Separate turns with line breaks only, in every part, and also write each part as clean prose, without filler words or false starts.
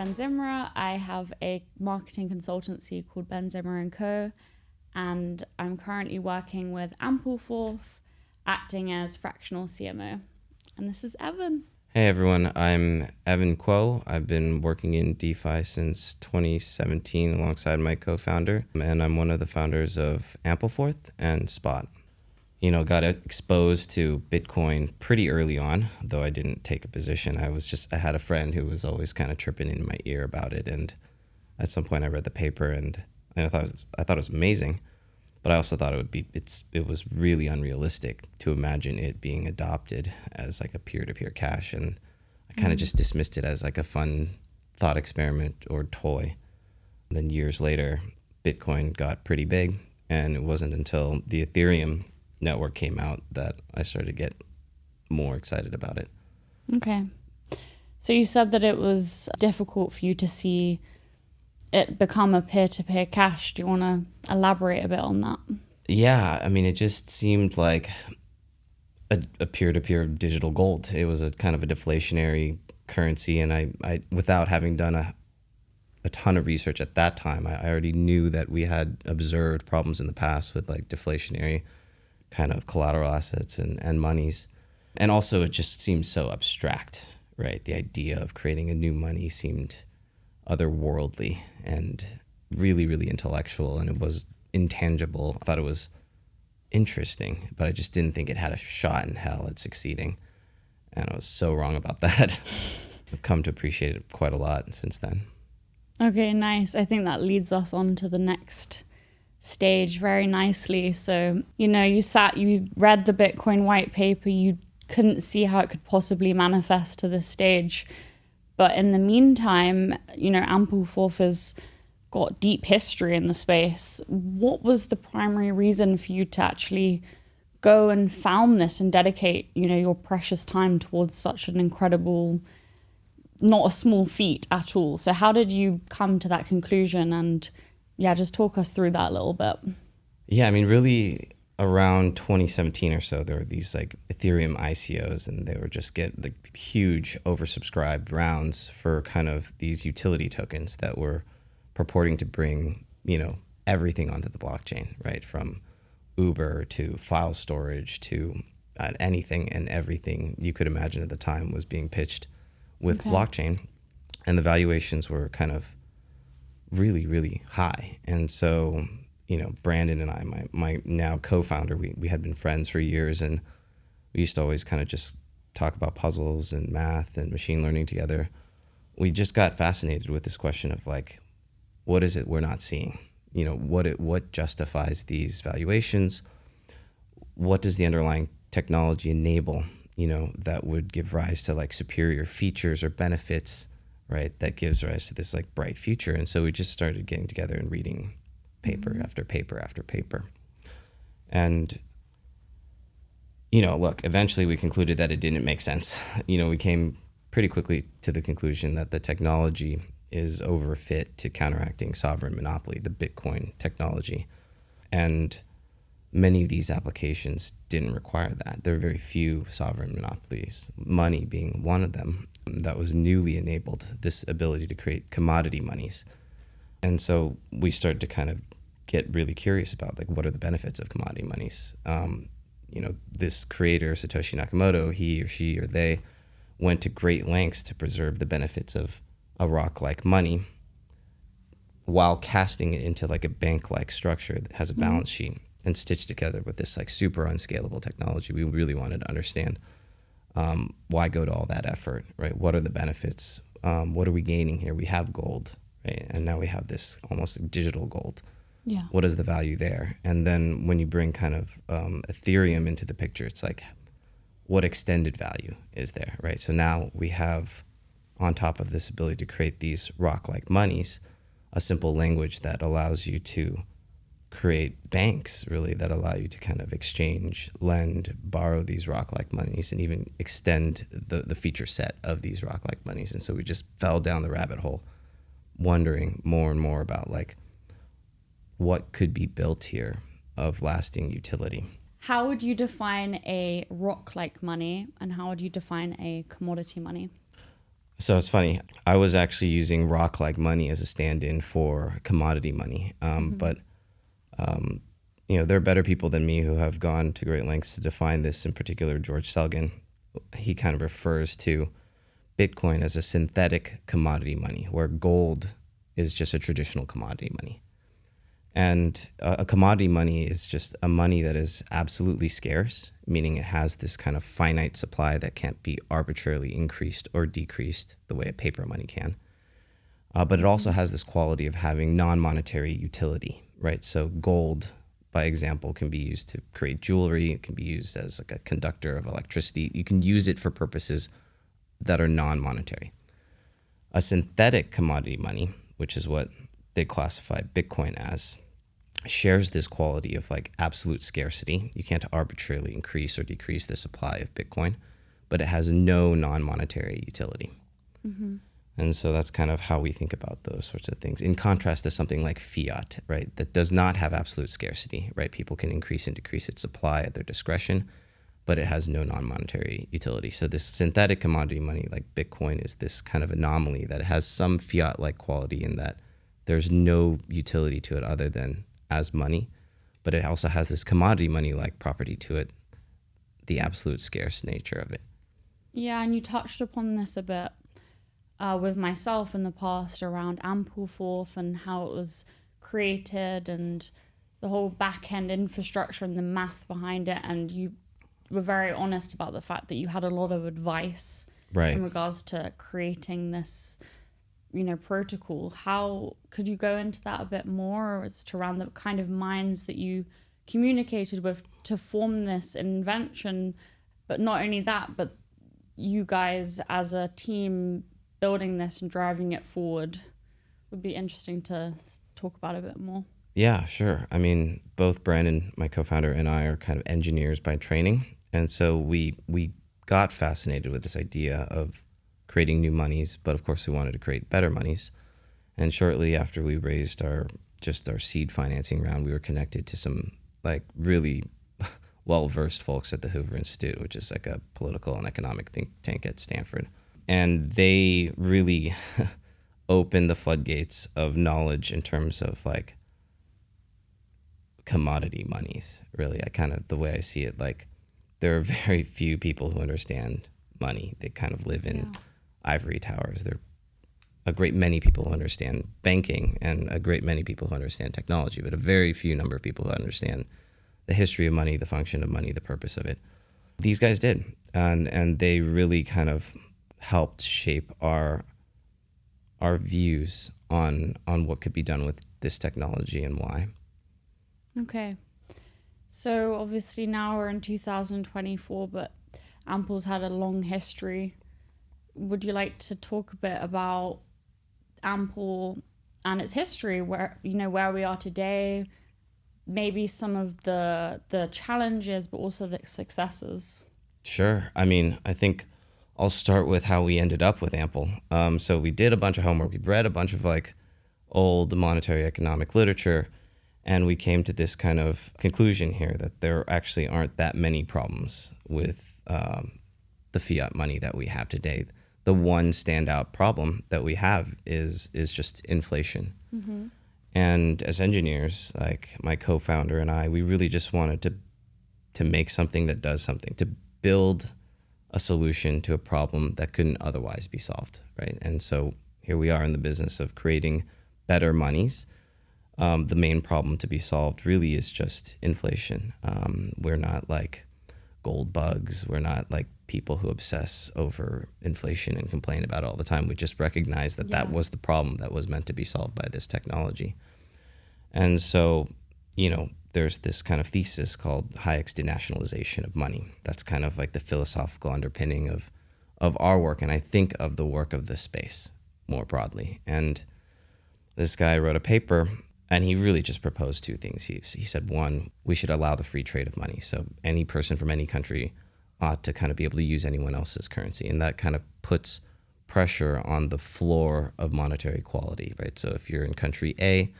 Ben Zimra. I have a marketing consultancy called Ben Zimra & Co. And I'm currently working with Ampleforth, acting as fractional CMO. And this is Evan.
Hey everyone, I'm Evan Kuo. I've been working in DeFi since 2017 alongside my co-founder, and I'm one of the founders of Ampleforth and Spot. Got exposed to Bitcoin pretty early on, though I didn't take a position. I had a friend who was always kind of chirping in my ear about it, and at some point I read the paper and I thought it was amazing, but I also thought it was really unrealistic to imagine it being adopted as like a peer-to-peer cash, and I kind of just dismissed it as like a fun thought experiment or toy. And then years later, Bitcoin got pretty big, and it wasn't until the Ethereum network came out that I started to get more excited about it.
Okay. So you said that it was difficult for you to see it become a peer-to-peer cash. Do you want to elaborate a bit on that?
Yeah, I mean, it just seemed like a peer-to-peer digital gold. It was a kind of a deflationary currency, and I without having done a ton of research at that time, I already knew that we had observed problems in the past with like deflationary kind of collateral assets and monies. And also it just seemed so abstract, right? The idea of creating a new money seemed otherworldly and really, really intellectual, and it was intangible. I thought it was interesting, but I just didn't think it had a shot in hell at succeeding. And I was so wrong about that. I've come to appreciate it quite a lot since then.
Okay, nice. I think that leads us on to the next stage very nicely. So, you read the Bitcoin white paper, you couldn't see how it could possibly manifest to this stage. But in the meantime, Ampleforth has got deep history in the space. What was the primary reason for you to actually go and found this and dedicate, your precious time towards such an incredible, not a small feat at all? So how did you come to that conclusion? And just talk us through that a little bit.
Yeah, I mean, really around 2017 or so, there were these like Ethereum ICOs, and they were just get like huge oversubscribed rounds for kind of these utility tokens that were purporting to bring, everything onto the blockchain, right? From Uber to file storage to anything and everything you could imagine at the time was being pitched with blockchain. And the valuations were kind of really, really high. And so, Brandon and I, my now co-founder, we had been friends for years, and we used to always kind of just talk about puzzles and math and machine learning together. We just got fascinated with this question of like, what is it we're not seeing? What justifies these valuations? What does the underlying technology enable, that would give rise to like superior features or benefits, right? That gives rise to this like bright future. And so we just started getting together and reading paper after paper after paper. And, look, eventually we concluded that it didn't make sense. We came pretty quickly to the conclusion that the technology is overfit to counteracting sovereign monopoly, the Bitcoin technology. And many of these applications didn't require that. There are very few sovereign monopolies, money being one of them, that was newly enabled, this ability to create commodity monies. And so we started to kind of get really curious about like, what are the benefits of commodity monies? This creator, Satoshi Nakamoto, he or she or they went to great lengths to preserve the benefits of a rock-like money while casting it into like a bank-like structure that has a balance sheet and stitched together with this like super unscalable technology. We really wanted to understand why go to all that effort, right? What are the benefits? What are we gaining here? We have gold, right? And now we have this almost digital gold.
Yeah.
What is the value there? And then when you bring kind of Ethereum into the picture, it's like, what extended value is there, right? So now we have, on top of this ability to create these rock-like monies, a simple language that allows you to create banks, really, that allow you to kind of exchange, lend, borrow these rock-like monies, and even extend the feature set of these rock-like monies. And so we just fell down the rabbit hole, wondering more and more about like, what could be built here of lasting utility.
How would you define a rock-like money, and how would you define a commodity money?
So it's funny. I was actually using rock-like money as a stand-in for commodity money. But, there are better people than me who have gone to great lengths to define this. In particular, George Selgin, he kind of refers to Bitcoin as a synthetic commodity money, where gold is just a traditional commodity money. And a commodity money is just a money that is absolutely scarce, meaning it has this kind of finite supply that can't be arbitrarily increased or decreased the way a paper money can. But it also has this quality of having non-monetary utility, right? So gold, by example, can be used to create jewelry. It can be used as like a conductor of electricity. You can use it for purposes that are non-monetary. A synthetic commodity money, which is what they classify Bitcoin as, shares this quality of like absolute scarcity. You can't arbitrarily increase or decrease the supply of Bitcoin, but it has no non-monetary utility. And so that's kind of how we think about those sorts of things, in contrast to something like fiat, right, that does not have absolute scarcity, right? People can increase and decrease its supply at their discretion, but it has no non-monetary utility. So this synthetic commodity money like Bitcoin is this kind of anomaly that has some fiat-like quality in that there's no utility to it other than as money, but it also has this commodity money-like property to it, the absolute scarce nature of it.
Yeah, and you touched upon this a bit with myself in the past around Ampleforth and how it was created and the whole back-end infrastructure and the math behind it. And you were very honest about the fact that you had a lot of advice in regards to creating this, protocol. How could you go into that a bit more as to around the kind of minds that you communicated with to form this invention? But not only that, but you guys as a team building this and driving it forward would be interesting to talk about a bit more.
Yeah, sure. I mean, both Brandon, my co-founder, and I are kind of engineers by training. And so we got fascinated with this idea of creating new monies, but of course we wanted to create better monies. And shortly after we raised our seed financing round, we were connected to some like really well-versed folks at the Hoover Institute, which is like a political and economic think tank at Stanford. And they really opened the floodgates of knowledge in terms of like commodity monies. Really, the way I see it, like there are very few people who understand money. They kind of live in ivory towers. There are a great many people who understand banking and a great many people who understand technology, but a very few number of people who understand the history of money, the function of money, the purpose of it. These guys did, and they really kind of helped shape our views on what could be done with this technology and why.
Okay. So obviously now we're in 2024, but Ample's had a long history. Would you like to talk a bit about Ample and its history, where we are today, maybe some of the challenges, but also the successes?
Sure. I mean, I think I'll start with how we ended up with Ample. So we did a bunch of homework. We read a bunch of like old monetary economic literature, and we came to this kind of conclusion here that there actually aren't that many problems with the fiat money that we have today. The one standout problem that we have is just inflation. Mm-hmm. And as engineers, like my co-founder and I, we really just wanted to make something that does something, to build a solution to a problem that couldn't otherwise be solved, right? And so here we are in the business of creating better monies. The main problem to be solved really is just inflation. We're not like gold bugs. We're not like people who obsess over inflation and complain about it all the time. We just recognize that that was the problem that was meant to be solved by this technology. And so, there's this kind of thesis called Hayek's denationalization of money. That's kind of like the philosophical underpinning of our work, and I think of the work of the space more broadly. And this guy wrote a paper, and he really just proposed two things. He said, one, we should allow the free trade of money. So any person from any country ought to kind of be able to use anyone else's currency. And that kind of puts pressure on the floor of monetary equality, right? So if you're in country A,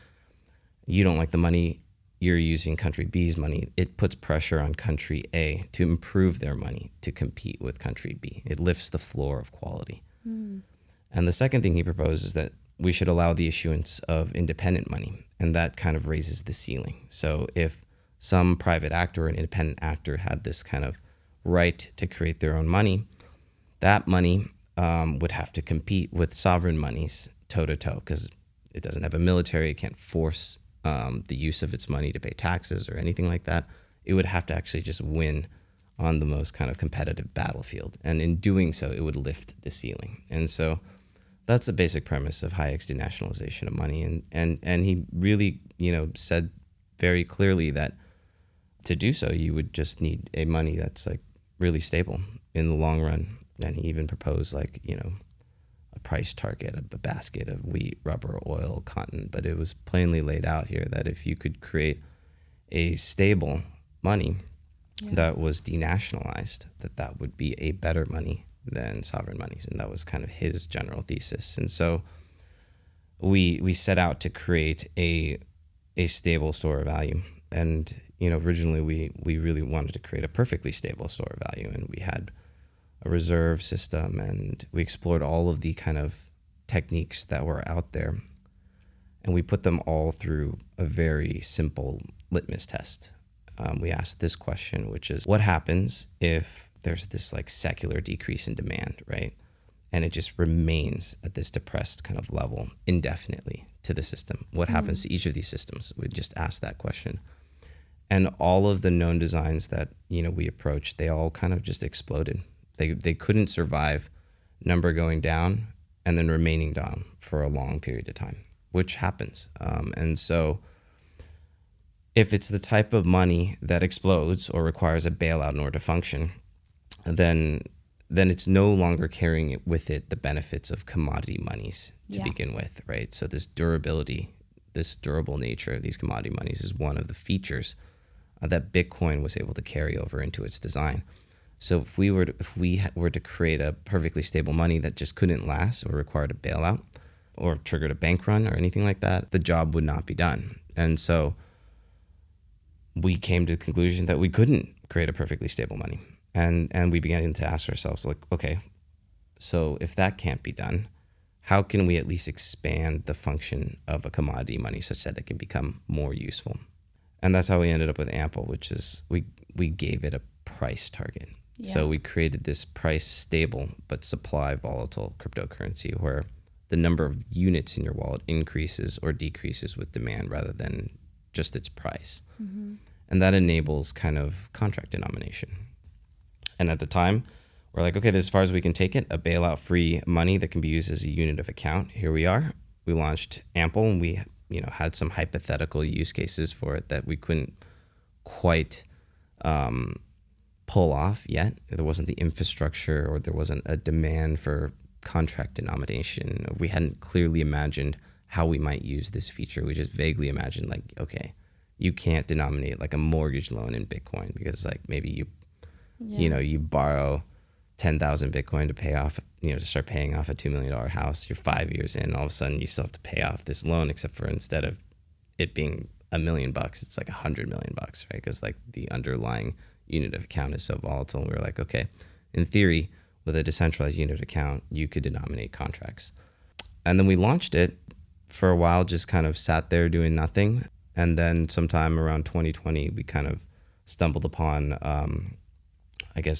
you don't like the money, you're using country B's money, it puts pressure on country A to improve their money to compete with country B. It lifts the floor of quality. Mm. And the second thing he proposed is that we should allow the issuance of independent money, and that kind of raises the ceiling. So if some private actor or an independent actor had this kind of right to create their own money, that money would have to compete with sovereign monies toe-to-toe, because it doesn't have a military, it can't force the use of its money to pay taxes or anything like that. It would have to actually just win on the most kind of competitive battlefield. And in doing so, it would lift the ceiling. And so that's the basic premise of Hayek's denationalization of money. And he really, said very clearly that to do so, you would just need a money that's like really stable in the long run. And he even proposed a price target, a basket of wheat, rubber, oil, cotton. But it was plainly laid out here that if you could create a stable money that was denationalized, that would be a better money than sovereign monies. And that was kind of his general thesis. And so we set out to create a stable store of value. And, originally we really wanted to create a perfectly stable store of value. And we had a reserve system, and we explored all of the kind of techniques that were out there. And we put them all through a very simple litmus test. We asked this question, which is, what happens if there's this secular decrease in demand, right? And it just remains at this depressed kind of level indefinitely to the system. What happens to each of these systems? We just asked that question. And all of the known designs that, we approached, they all kind of just exploded. They couldn't survive number going down and then remaining down for a long period of time, which happens. And so if it's the type of money that explodes or requires a bailout in order to function, then it's no longer carrying it with it the benefits of commodity monies to begin with, right? So this durability, this durable nature of these commodity monies is one of the features that Bitcoin was able to carry over into its design. So if we were to create a perfectly stable money that just couldn't last or required a bailout or triggered a bank run or anything like that, the job would not be done. And so we came to the conclusion that we couldn't create a perfectly stable money. And we began to ask ourselves, okay, so if that can't be done, how can we at least expand the function of a commodity money such that it can become more useful? And that's how we ended up with AMPL, which is we gave it a price target. Yeah. So we created this price stable but supply volatile cryptocurrency where the number of units in your wallet increases or decreases with demand rather than just its price. Mm-hmm. And that enables kind of contract denomination. And at the time, we're like, okay, as far as we can take it, a bailout-free money that can be used as a unit of account. Here we are. We launched AMPL, and we had some hypothetical use cases for it that we couldn't quite pull off yet. There wasn't the infrastructure, or there wasn't a demand for contract denomination. We hadn't clearly imagined how we might use this feature. We just vaguely imagined okay, you can't denominate a mortgage loan in Bitcoin because maybe you borrow 10,000 Bitcoin to pay off, to start paying off a $2 million house. You're 5 years in, all of a sudden you still have to pay off this loan, except for instead of it being $1 million, it's $100 million, right? Because the underlying unit of account is so volatile. And we were like, okay, in theory, with a decentralized unit account, you could denominate contracts. And then we launched it for a while, just kind of sat there doing nothing. And then sometime around 2020, we kind of stumbled upon,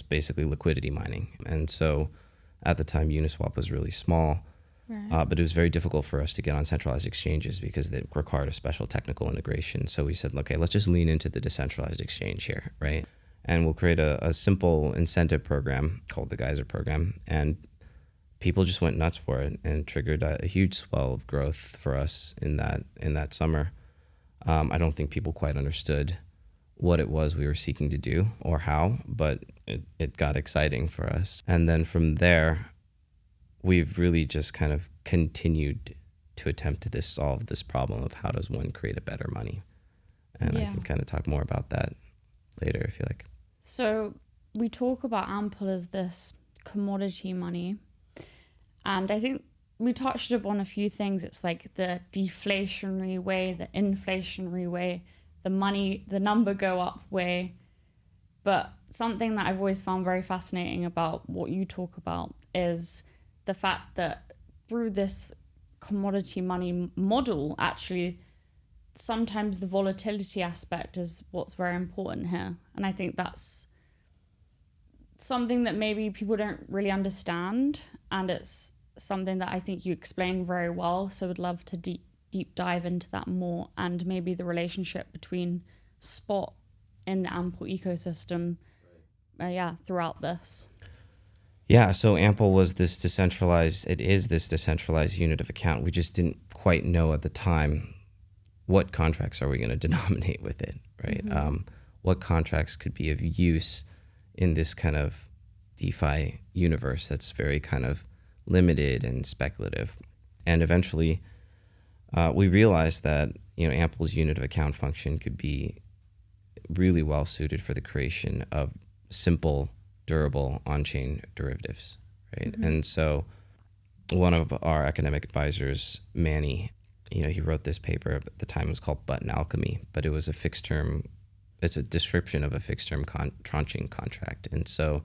basically liquidity mining. And so at the time, Uniswap was really small, right. But it was very difficult for us to get on centralized exchanges because they required a special technical integration. So we said, okay, let's just lean into the decentralized exchange here, right? And we'll create a simple incentive program called the Geyser program. And people just went nuts for it and triggered a huge swell of growth for us in that summer. I don't think people quite understood what it was we were seeking to do or how, but it got exciting for us. And then from there, we've really just kind of continued to attempt to solve this problem of how does one create a better money. And I can kind of talk more about that later if you like.
So we talk about AMPL as this commodity money. And I think we touched upon a few things. It's the deflationary way, the inflationary way, the number go up way. But something that I've always found very fascinating about what you talk about is the fact that through this commodity money model, actually, sometimes the volatility aspect is what's very important here. And I think that's something that maybe people don't really understand. And it's something that I think you explain very well. So I'd love to deep dive into that more, and maybe the relationship between spot in the Ample ecosystem throughout this.
Yeah, so Ample was this decentralized, it is this decentralized unit of account. We just didn't quite know at the time what contracts are we going to denominate with it, right?
Mm-hmm.
What contracts could be of use in this kind of DeFi universe that's very kind of limited and speculative. And eventually we realized that, Ample's unit of account function could be really well suited for the creation of simple, durable on-chain derivatives, right? Mm-hmm. And so one of our academic advisors, Manny, he wrote this paper. At the time it was called Button Alchemy, but it was a fixed term. It's a description of a fixed term tranching contract. And so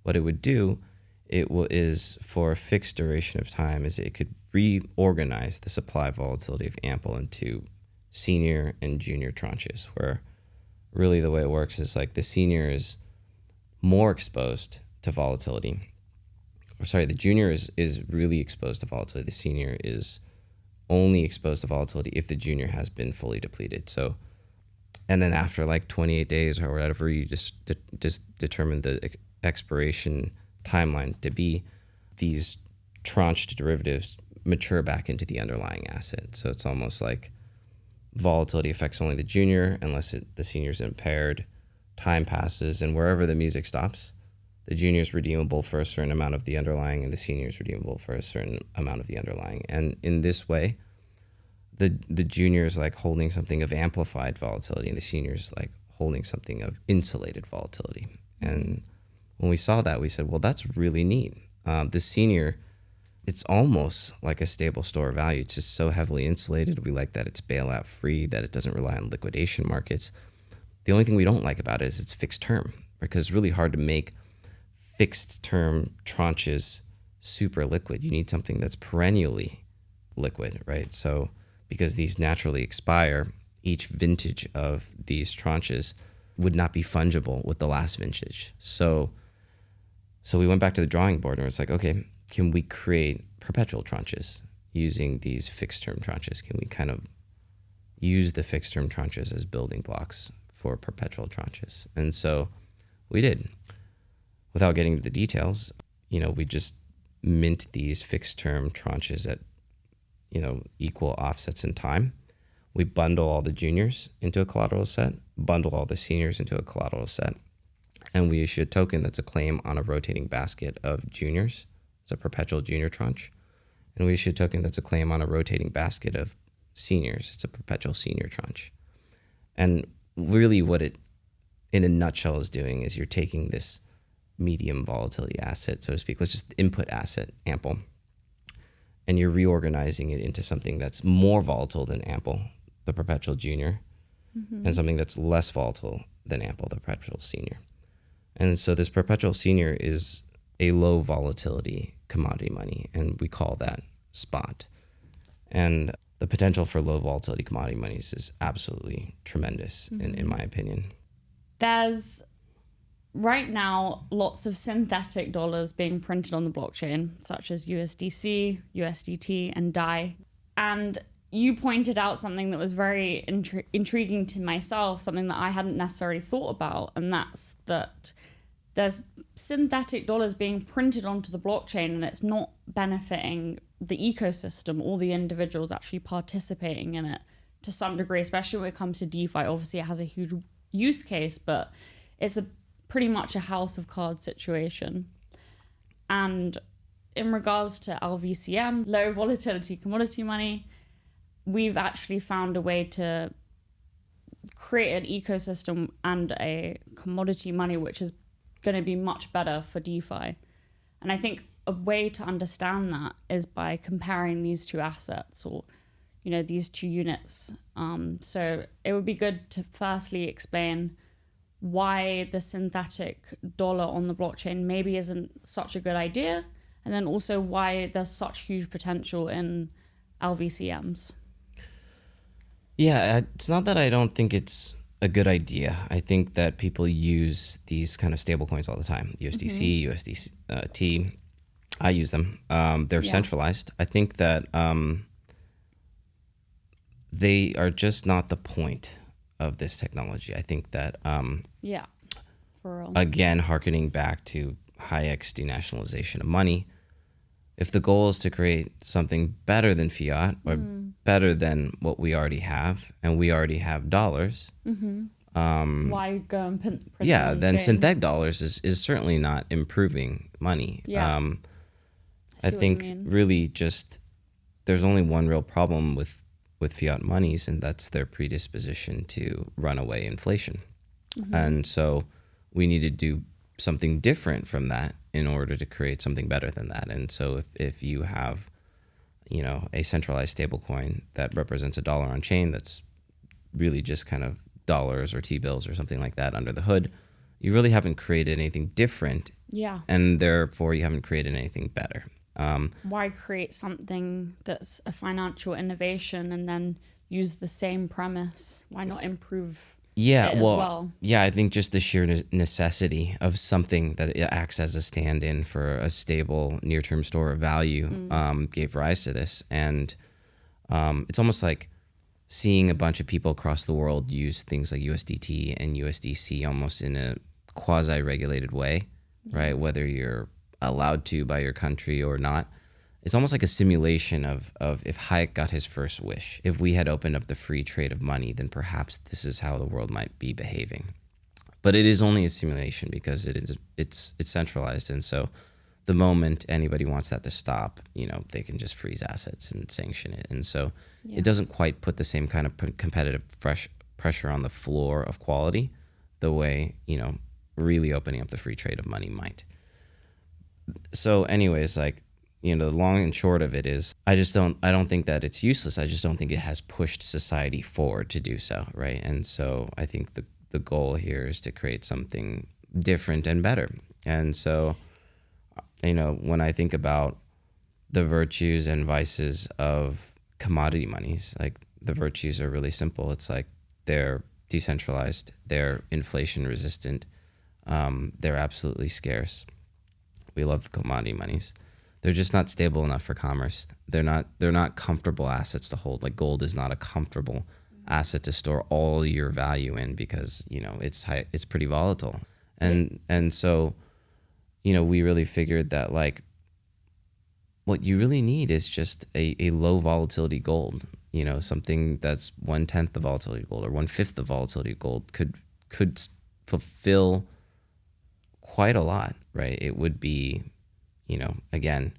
what it would do, is for a fixed duration of time, is it could reorganize the supply volatility of Ample into senior and junior tranches, where really the way it works is like the senior is more exposed to volatility. The junior is really exposed to volatility. The senior is only exposed to volatility if the junior has been fully depleted. So, and then after like 28 days or whatever, you just determine the expiration timeline to be, these tranched derivatives mature back into the underlying asset. So it's almost like volatility affects only the junior unless the senior is impaired. Time passes, and wherever the music stops, the junior is redeemable for a certain amount of the underlying, and the senior is redeemable for a certain amount of the underlying. And in this way, the junior is like holding something of amplified volatility, and the senior is like holding something of insulated volatility. And when we saw that, we said, well, that's really neat. The senior, it's almost like a stable store of value. It's just so heavily insulated. We like that it's bailout free, that it doesn't rely on liquidation markets. The only thing we don't like about it is it's fixed term, because it's really hard to make fixed term tranches super liquid. You need something that's perennially liquid, right? So because these naturally expire, each vintage of these tranches would not be fungible with the last vintage. So we went back to the drawing board and it's like, okay, can we create perpetual tranches using these fixed term tranches? Can we kind of use the fixed term tranches as building blocks for perpetual tranches? And so we did. Without getting into the details, we just mint these fixed term tranches at, equal offsets in time. We bundle all the juniors into a collateral set, bundle all the seniors into a collateral set, and we issue a token that's a claim on a rotating basket of juniors. It's a perpetual junior tranche. And we issue a token that's a claim on a rotating basket of seniors. It's a perpetual senior tranche. And really what it, in a nutshell, is doing is you're taking this medium volatility asset, so to speak, let's just input asset, Ample, and you're reorganizing it into something that's more volatile than Ample, the perpetual junior, and something that's less volatile than Ample, the perpetual senior. And so this perpetual senior is a low volatility commodity money, and we call that spot. And the potential for low volatility commodity monies is absolutely tremendous, in my opinion.
There's right now lots of synthetic dollars being printed on the blockchain, such as USDC, USDT, and DAI. And you pointed out something that was very intriguing to myself, something that I hadn't necessarily thought about, and that's that there's synthetic dollars being printed onto the blockchain and it's not benefiting the ecosystem or the individuals actually participating in it to some degree, especially when it comes to DeFi. Obviously, it has a huge use case, but it's pretty much a house of cards situation. And in regards to LVCM, low volatility commodity money, we've actually found a way to create an ecosystem and a commodity money which is going to be much better for DeFi. And I think a way to understand that is by comparing these two assets, or these two units. So it would be good to firstly explain why the synthetic dollar on the blockchain maybe isn't such a good idea, And then also why there's such huge potential in LVCMs.
Yeah, it's not that I don't think it's a good idea. I think that people use these kind of stable coins all the time. USDC, USDT. I use them. They're centralized. I think that they are just not the point of this technology. I think that,
for real.
Again, hearkening back to Hayek's denationalization of money, if the goal is to create something better than fiat or better than what we already have, and we already have dollars,
why go and print
then synthetic dollars is certainly not improving money. I think really just there's only one real problem with fiat monies, and that's their predisposition to runaway inflation. And so we need to do something different from that in order to create something better than that. And so if you have, a centralized stablecoin that represents a dollar on chain that's really just kind of dollars or T-bills or something like that under the hood, you really haven't created anything different.
Yeah.
And therefore you haven't created anything better.
Why create something that's a financial innovation and then use the same premise? Why not improve it as well?
Yeah, I think just the sheer necessity of something that acts as a stand-in for a stable near-term store of value gave rise to this. And it's almost like seeing a bunch of people across the world use things like USDT and USDC almost in a quasi-regulated way, right? Whether you're allowed to by your country or not. It's almost like a simulation of if Hayek got his first wish. If we had opened up the free trade of money, then perhaps this is how the world might be behaving. But it is only a simulation because it's centralized, and so the moment anybody wants that to stop, they can just freeze assets and sanction it. And so it doesn't quite put the same kind of competitive pressure on the floor of quality the way, really opening up the free trade of money might. So anyways, the long and short of it is I don't think that it's useless. I just don't think it has pushed society forward to do so, right? And so I think the goal here is to create something different and better. And so, when I think about the virtues and vices of commodity monies, the virtues are really simple. It's they're decentralized, they're inflation resistant, they're absolutely scarce. We love commodity monies. They're just not stable enough for commerce. They're not comfortable assets to hold. Like gold is not a comfortable asset to store all your value in because it's pretty volatile. And so we really figured that what you really need is just a low volatility gold. Something that's 1/10 the volatility of gold or 1/5 the volatility of gold could fulfill quite a lot, right? It would be, again,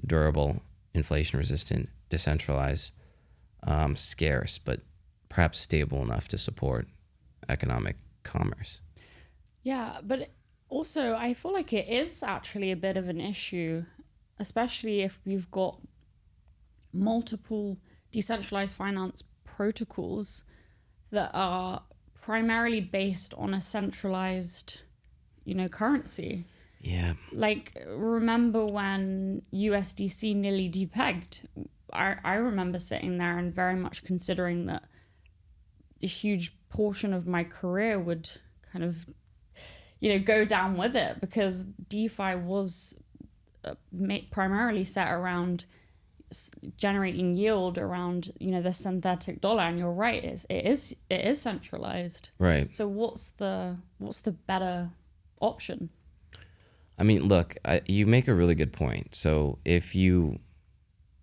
durable, inflation resistant, decentralized, scarce, but perhaps stable enough to support economic commerce.
Yeah, but also I feel like it is actually a bit of an issue, especially if we've got multiple decentralized finance protocols that are primarily based on a centralized currency.
Yeah.
Remember when USDC nearly depegged? I remember sitting there and very much considering that a huge portion of my career would kind of, go down with it because DeFi was primarily set around generating yield around, the synthetic dollar. And you're right, it is centralized.
Right.
So what's the better option?
I mean, look, you make a really good point. So if you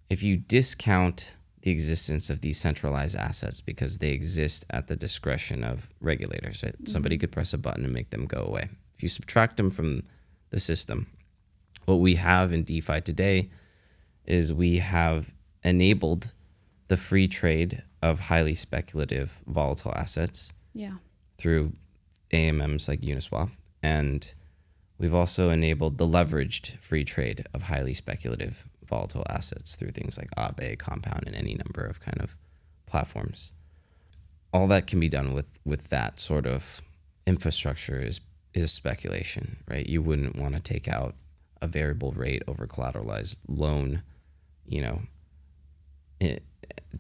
discount the existence of these centralized assets because they exist at the discretion of regulators, right? Somebody could press a button and make them go away. If you subtract them from the system, what we have in DeFi today is we have enabled the free trade of highly speculative volatile assets through AMMs like Uniswap. And we've also enabled the leveraged free trade of highly speculative volatile assets through things like Aave, Compound, and any number of kind of platforms. All that can be done with that sort of infrastructure is speculation, right? You wouldn't want to take out a variable rate over collateralized loan, you know,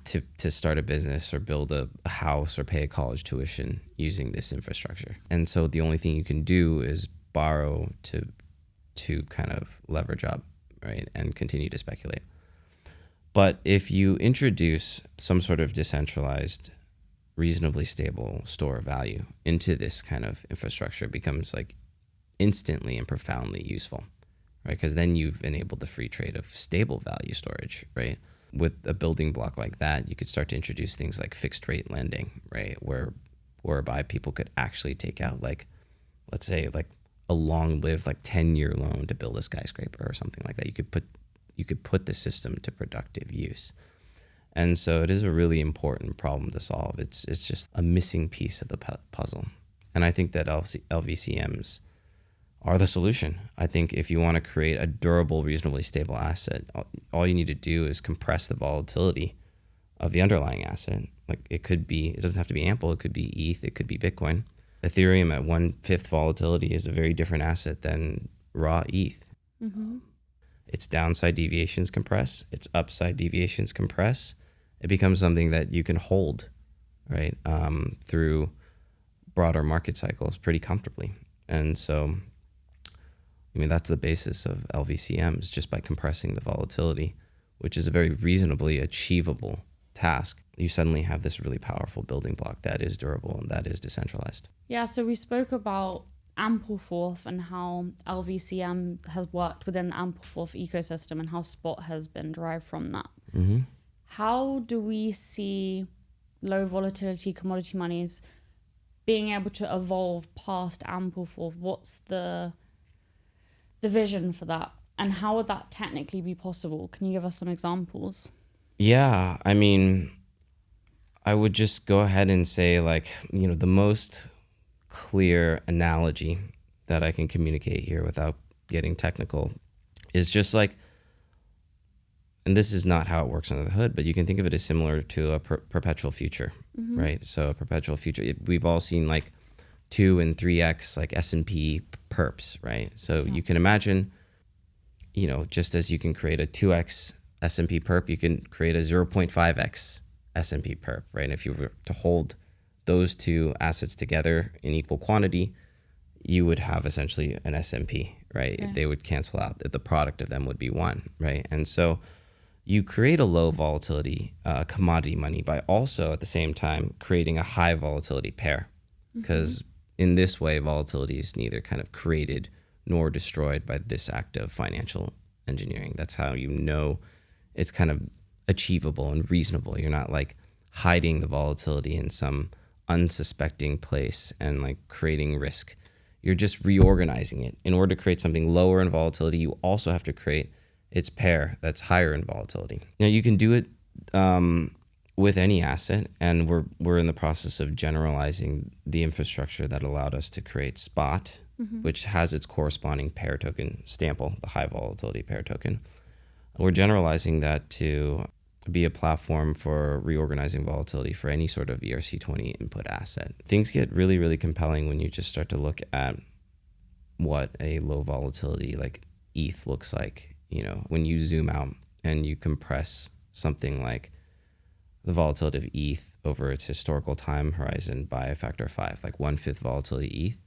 to start a business or build a house or pay a college tuition using this infrastructure. And so the only thing you can do is borrow to kind of leverage up, right, and continue to speculate. But if you introduce some sort of decentralized, reasonably stable store of value into this kind of infrastructure, it becomes like instantly and profoundly useful, right? Because then you've enabled the free trade of stable value storage, right? With a building block like that, you could start to introduce things like fixed rate lending, right? Whereby people could actually take out, like, let's say, like a long-lived, like 10-year loan to build a skyscraper or something like that. You could put the system to productive use. And so it is a really important problem to solve. It's just a missing piece of the puzzle. And I think that LVCMs are the solution. I think if you want to create a durable, reasonably stable asset, all you need to do is compress the volatility of the underlying asset. Like it doesn't have to be Ample, it could be ETH, it could be Bitcoin. Ethereum at 1/5 volatility is a very different asset than raw ETH. Mm-hmm. Its downside deviations compress, its upside deviations compress. It becomes something that you can hold, right, through broader market cycles pretty comfortably. And so, I mean, that's the basis of LVCMs, just by compressing the volatility, which is a very reasonably achievable task. You suddenly have this really powerful building block that is durable and that is decentralized.
Yeah, so we spoke about Ampleforth and how LVCM has worked within the Ampleforth ecosystem and how Spot has been derived from that. Mm-hmm. How do we see low volatility commodity monies being able to evolve past Ampleforth? What's the vision for that? And how would that technically be possible? Can you give us some examples?
Yeah, I mean, I would just go ahead and say, like, you know, the most clear analogy that I can communicate here without getting technical is just like, and this is not how it works under the hood, but you can think of it as similar to a perpetual future, mm-hmm. right? So a perpetual future, we've all seen like 2 and 3x like S&P perps, right? So you can imagine, you know, just as you can create a 2x S&P perp, you can create a 0.5x S&P perp, right? And if you were to hold those two assets together in equal quantity, you would have essentially an S&P, right? Yeah. They would cancel out. The product of them would be 1, right? And so you create a low volatility commodity money by also at the same time creating a high volatility pair, because in this way, volatility is neither kind of created nor destroyed by this act of financial engineering. That's how you know it's kind of achievable and reasonable. You're not like hiding the volatility in some unsuspecting place and like creating risk. You're just reorganizing it. In order to create something lower in volatility, you also have to create its pair that's higher in volatility. Now you can do it with any asset, and we're in the process of generalizing the infrastructure that allowed us to create Spot, which has its corresponding pair token, Stample, the high volatility pair token. We're generalizing that to be a platform for reorganizing volatility for any sort of ERC20 input asset. Things get really, really compelling when you just start to look at what a low volatility like ETH looks like. You know, when you zoom out and you compress something like the volatility of ETH over its historical time horizon by a factor of 5, like 1/5 volatility ETH,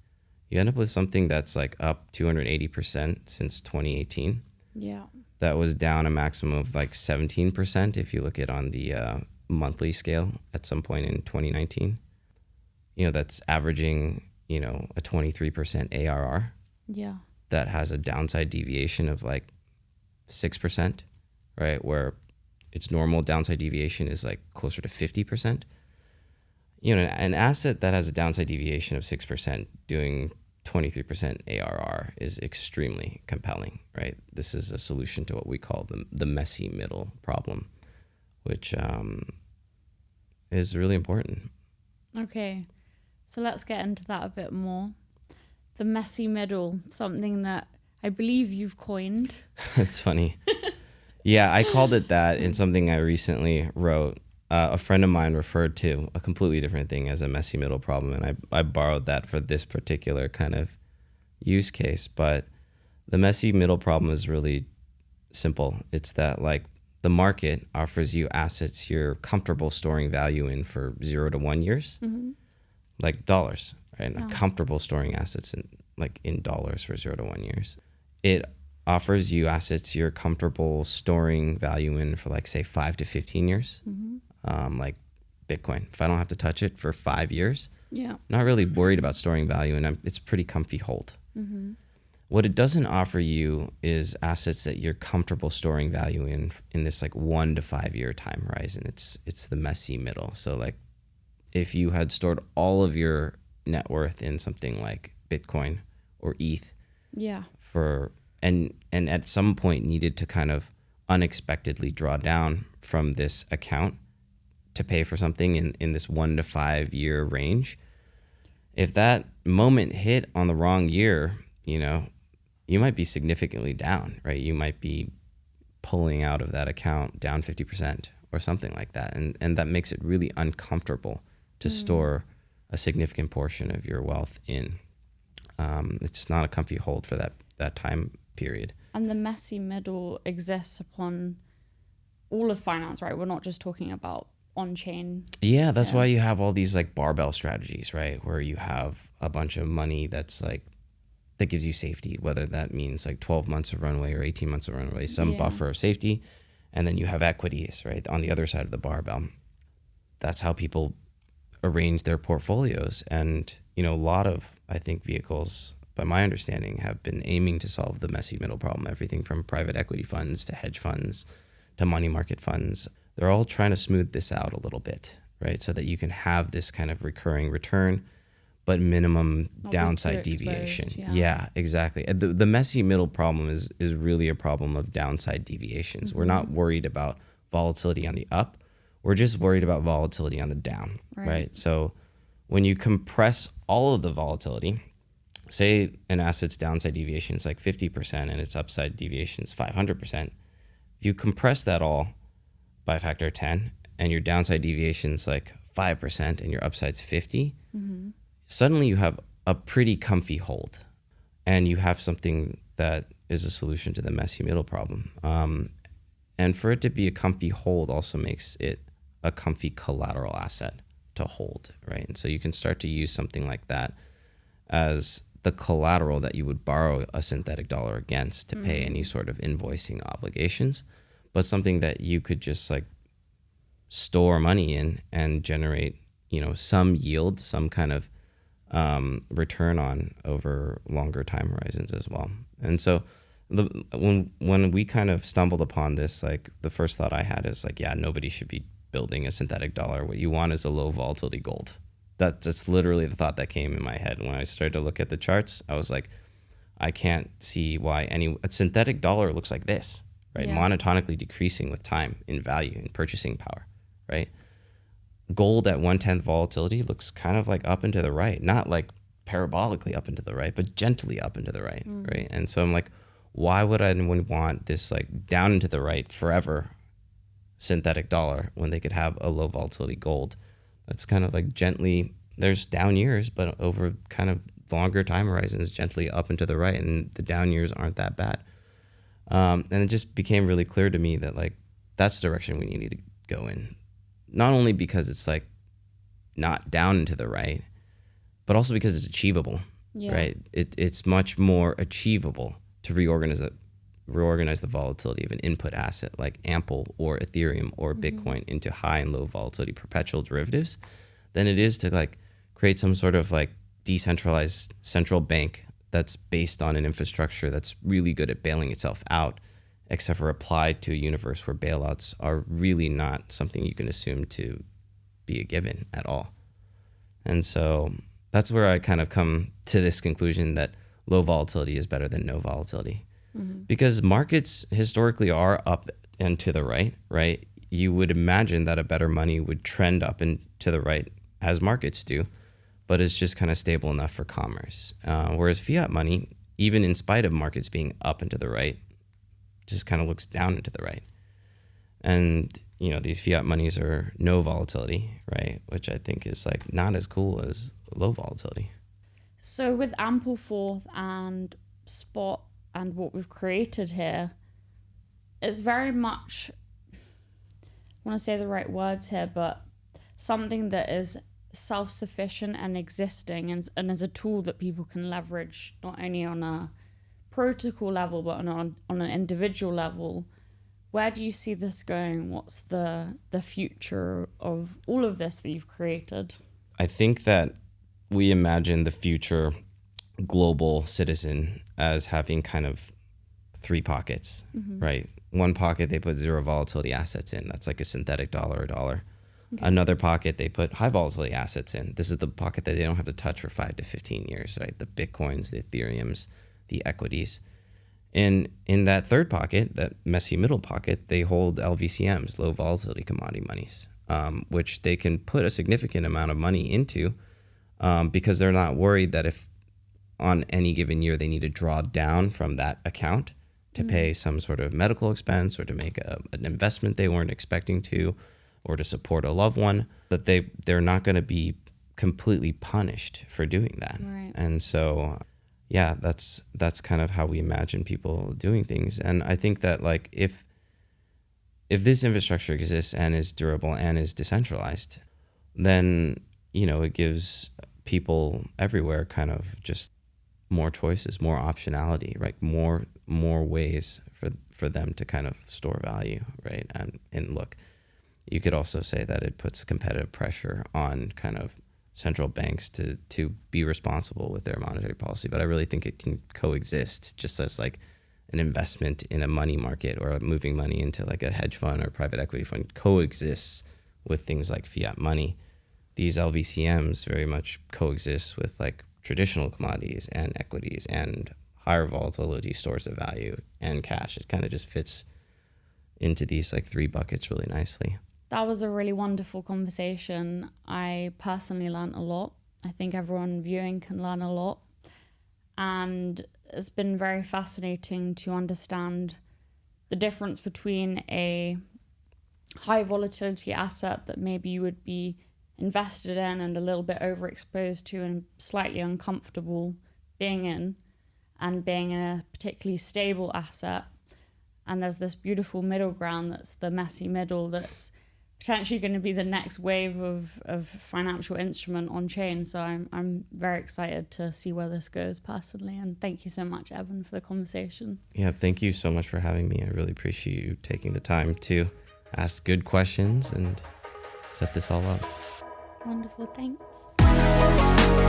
you end up with something that's like up 280% since 2018. Yeah. That was down a maximum of like 17% if you look at on the monthly scale at some point in 2019. You know, that's averaging, you know, a 23% ARR. Yeah. That has a downside deviation of like 6%, right? Where its normal downside deviation is like closer to 50%. You know, an asset that has a downside deviation of 6% doing 23% ARR is extremely compelling, right? This is a solution to what we call the messy middle problem, which is really important.
Okay, so let's get into that a bit more. The messy middle, something that I believe you've coined.
It's funny. Yeah, I called it that in something I recently wrote. A friend of mine referred to a completely different thing as a messy middle problem, and I borrowed that for this particular kind of use case. But The messy middle problem is really simple. It's that like the market offers you assets you're comfortable storing value in for 0 to 1 years, like dollars, right?
Yeah.
Comfortable storing assets in dollars for 0 to 1 years. It offers you assets you're comfortable storing value in for like say 5 to 15 years, like Bitcoin. If I don't have to touch it for 5 years, not really worried about storing value, and it's a pretty comfy hold. What it doesn't offer you is assets that you're comfortable storing value in this like 1 to 5 year time horizon. It's the messy middle. So like if you had stored all of your net worth in something like Bitcoin or ETH, and at some point needed to kind of unexpectedly draw down from this account to pay for something in this 1 to 5 year range, if that moment hit on the wrong year, you might be significantly down, right? You might be pulling out of that account down 50% or something like that. And that makes it really uncomfortable to store a significant portion of your wealth in. It's not a comfy hold for that time period.
And the messy middle exists upon all of finance, right? We're not just talking about on-chain.
Yeah, that's why you have all these like barbell strategies, right? Where you have a bunch of money that's like, that gives you safety, whether that means like 12 months of runway or 18 months of runway, some buffer of safety. And then you have equities, right, on the other side of the barbell. That's how people arrange their portfolios. And, a lot of, I think, vehicles, by my understanding, have been aiming to solve the messy middle problem. Everything from private equity funds to hedge funds to money market funds. They're all trying to smooth this out a little bit, right? So that you can have this kind of recurring return, but minimum downside deviation. Yeah, exactly. The messy middle problem is really a problem of downside deviations. We're not worried about volatility on the up. We're just worried about volatility on the down, right? So when you compress all of the volatility, say an asset's downside deviation is like 50% and its upside deviation is 500%. If you compress that all by a factor of 10 and your downside deviation is like 5% and your upside's 50, suddenly you have a pretty comfy hold, and you have something that is a solution to the messy middle problem. And for it to be a comfy hold also makes it a comfy collateral asset to hold, right? And so you can start to use something like that as the collateral that you would borrow a synthetic dollar against to pay any sort of invoicing obligations, but something that you could just like store money in and generate, some yield, some kind of return on over longer time horizons as well. And so when we kind of stumbled upon this, like the first thought I had is like, nobody should be building a synthetic dollar. What you want is a low volatility gold. That's literally the thought that came in my head. When I started to look at the charts, I was like, I can't see why a synthetic dollar looks like this, right? Monotonically decreasing with time in value and purchasing power, right? Gold at 1/10 volatility looks kind of like up and to the right, not like parabolically up and to the right, but gently up and to the right, right? And so I'm like, why would anyone want this like down and to the right forever synthetic dollar when they could have a low volatility gold that's kind of like gently, there's down years, but over kind of longer time horizons, gently up and to the right, and the down years aren't that bad. And it just became really clear to me that like that's the direction we need to go in. Not only because it's like not down and to the right, but also because it's achievable, right? It's much more achievable to reorganize the volatility of an input asset like AMPL or Ethereum or Bitcoin into high and low volatility perpetual derivatives than it is to like create some sort of like decentralized central bank that's based on an infrastructure that's really good at bailing itself out, except for applied to a universe where bailouts are really not something you can assume to be a given at all. And so that's where I kind of come to this conclusion that low volatility is better than no volatility. Because markets historically are up and to the right, right? You would imagine that a better money would trend up and to the right as markets do, but it's just kind of stable enough for commerce. Whereas fiat money, even in spite of markets being up and to the right, just kind of looks down and to the right. And, these fiat monies are no volatility, right? Which I think is like not as cool as low volatility.
So with Ampleforth and Spot, and what we've created here, it's very much, I want to say the right words here, but something that is self-sufficient and existing, and as a tool that people can leverage not only on a protocol level but on an individual level. Where do you see this going? What's the future of all of this that you've created?
I think that we imagine the future global citizen as having kind of three pockets, right? One pocket they put zero volatility assets in. That's like a synthetic dollar or dollar. Okay. Another pocket they put high volatility assets in. This is the pocket that they don't have to touch for 5 to 15 years, right? The Bitcoins, the Ethereums, the equities. And in that third pocket, that messy middle pocket, they hold LVCMs, low volatility commodity monies, which they can put a significant amount of money into because they're not worried that if on any given year they need to draw down from that account to pay some sort of medical expense or to make an investment they weren't expecting to, or to support a loved one, that they're not going to be completely punished for doing that.
Right.
And so, yeah, that's kind of how we imagine people doing things. And I think that like if this infrastructure exists and is durable and is decentralized, then, you know, it gives people everywhere kind of just more choices, more optionality, right? More ways for them to kind of store value, right? And look, you could also say that it puts competitive pressure on kind of central banks to be responsible with their monetary policy. But I really think it can coexist just as like an investment in a money market or moving money into like a hedge fund or private equity fund coexists with things like fiat money. These LVCMs very much coexist with like traditional commodities and equities and higher volatility stores of value and cash. It kind of just fits into these like three buckets really nicely.
That was a really wonderful conversation. I personally learned a lot. I think everyone viewing can learn a lot. And it's been very fascinating to understand the difference between a high volatility asset that maybe you would be invested in and a little bit overexposed to and slightly uncomfortable being in, and being in a particularly stable asset. And there's this beautiful middle ground that's the messy middle that's potentially going to be the next wave of financial instrument on chain. So I'm very excited to see where this goes personally. And thank you so much, Evan, for the conversation.
Yeah, thank you so much for having me. I really appreciate you taking the time to ask good questions and set this all up.
Wonderful, thanks.